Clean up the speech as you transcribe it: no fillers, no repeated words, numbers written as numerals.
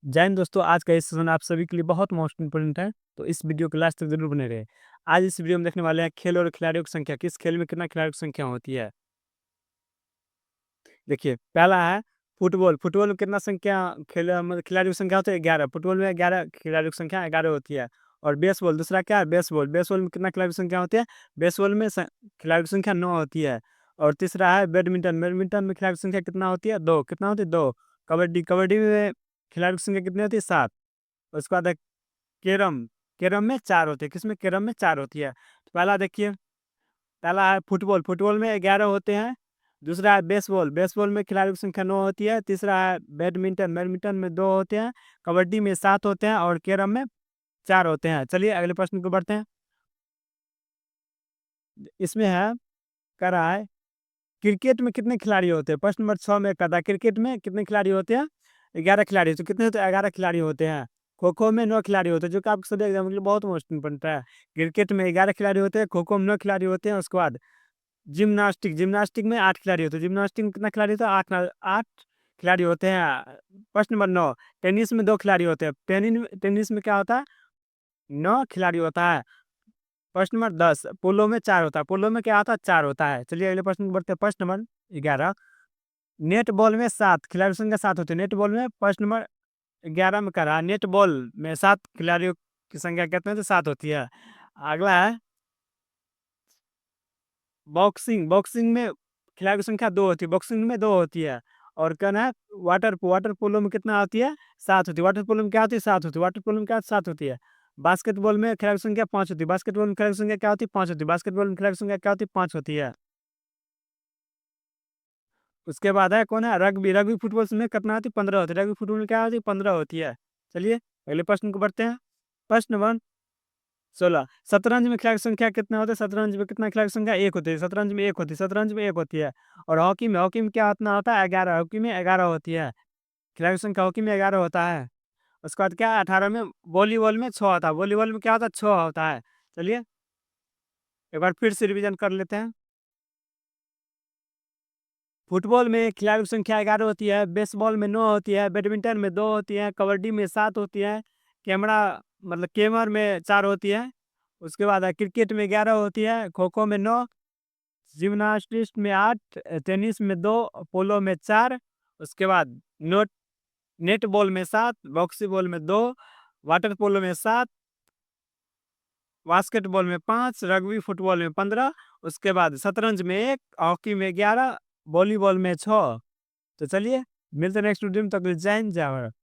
जय हिंद दोस्तों, आज का ये सेशन आप सभी के लिए बहुत मोस्ट इम्पोर्टेंट है, तो इस वीडियो के लास्ट तक जरूर बने रहे। आज इस वीडियो में देखने वाले हैं खेल और खिलाड़ियों की संख्या, किस खेल में कितना खिलाड़ियों की संख्या होती है। देखिए, पहला है फुटबॉल। फुटबॉल में कितना संख्या खेल मतलब खिलाड़ियों की संख्या होती है? 11। फुटबॉल में 11 खिलाड़ियों की संख्या 11 होती है। और बेसबॉल दूसरा क्या है? बेसबॉल। बेसबॉल में कितना खिलाड़ियों की संख्या होती है? बेसबॉल में खिलाड़ियों की संख्या 9 होती है। और तीसरा है बैडमिंटन। बैडमिंटन में खिलाड़ियों की संख्या कितना होती है? 2। कितना होती है? 2। कबड्डी। कबड्डी में खिलाड़ियों की संख्या कितनी होती है? 7। उसके बाद है कैरम। कैरम में 4 होती है। किसमें? कैरम में 4 होती है। तो पहला देखिए, पहला है फुटबॉल। फुटबॉल में 11 होते हैं। दूसरा है बेसबॉल। बेसबॉल में खिलाड़ियों की संख्या 9 होती है। तीसरा है बैडमिंटन। बैडमिंटन में 2 होते हैं। कबड्डी में 7 होते हैं और कैरम में 4 होते हैं। चलिए अगले प्रश्न को बढ़ते हैं। इसमें है, कह रहा है क्रिकेट में कितने खिलाड़ी होते हैं? प्रश्न नंबर 6 में कहता है क्रिकेट में कितने खिलाड़ी होते हैं? 11 खिलाड़ी। तो कितने होते हैं? 11 खिलाड़ी होते हैं। खो-खो में 9 खिलाड़ी होते हैं, जो कि आपके सभी एग्जाम के लिए बहुत मोस्ट इम्पोर्टेंट है। क्रिकेट में 11 खिलाड़ी होते हैं, खो-खो में 9 खिलाड़ी होते हैं। उसके बाद जिम्नास्टिक। जिम्नास्टिक में 8 खिलाड़ी होते हैं। जिम्नास्टिक में कितना खिलाड़ी होता है? 8 खिलाड़ी होते हैं। प्रश्न नंबर 9, टेनिस में 2 खिलाड़ी होते हैं। टेनिस में क्या होता है? 9 खिलाड़ी होता है। प्रश्न नंबर 10, पोलो में 4 होता है। पोलो में क्या होता है? 4 होता है। चलिए अगले प्रश्न को बढ़ते हैं। प्रश्न नंबर 11, नेट बॉल में 7 खिलाड़ी संख्या 7 होती है। नेट बॉल में प्रश्न नंबर 11 में कह रहा है नेट बॉल में 7 खिलाड़ियों की संख्या कितने होती है? 7 होती है। अगला है बॉक्सिंग। बॉक्सिंग में खिलाड़ियों की संख्या 2 होती है। बॉक्सिंग में 2 होती है। और कहना है वाटर पोलो में कितना होती है? 7 होती है। वाटर पोलो में क्या होती है? 7 होती है। वाटर पोलो में क्या 7 होती है। बास्केटबॉल में खिलाड़ियों की संख्या 5 होती है। बास्केटबॉल में खिलाड़ियों की संख्या क्या होती है? 5 होती है। बास्केटबॉल में खिलाड़ियों की संख्या क्या होती है? 5 होती है। उसके बाद है कौन है? रग्बी। रग्बी फुटबॉल में कितना होती है? 15 होती है। रग्बी फुटबॉल में क्या होती है? 15 होती है। चलिए अगले प्रश्न को बढ़ते हैं। प्रश्न नंबर 16, शतरंज में खिलाड़ी की संख्या कितना होता है? शतरंज में कितना खिलाड़ी की संख्या? 1 होती है। शतरंज में 1 होती है। शतरंज में 1 होती है। और हॉकी में क्या कितना होता है? 11। हॉकी में 11 होती है। खिलाड़ी की संख्या हॉकी में 11 होता है। उसके बाद क्या है? 18 में वॉलीबॉल में 6 होता है। वॉलीबॉल में क्या होता है? 6 होता है। चलिए एक बार फिर से रिवीजन कर लेते हैं। फुटबॉल में खिलाड़ियों की संख्या 11 होती है। बेसबॉल में 9 होती है। बैडमिंटन में 2 होती है। कबड्डी में 7 होती है। कैमरा मतलब कैमर में 4 होती है। उसके बाद क्रिकेट में 11 होती है। खो-खो में 9, जिम्नास्टिक्स में 8, टेनिस में 2, पोलो में 4। उसके बाद नेट बॉल में 7, बॉक्सीबॉल में 2, वाटर पोलो में 7, बास्केटबॉल में 5, रग्बी फुटबॉल में 15। उसके बाद शतरंज में 1, हॉकी में 11, वॉलीबॉल में 6। तो चलिए मिलते हैं नेक्स्ट वीडियो में, तब तक के लिए जय हिंद जय भारत।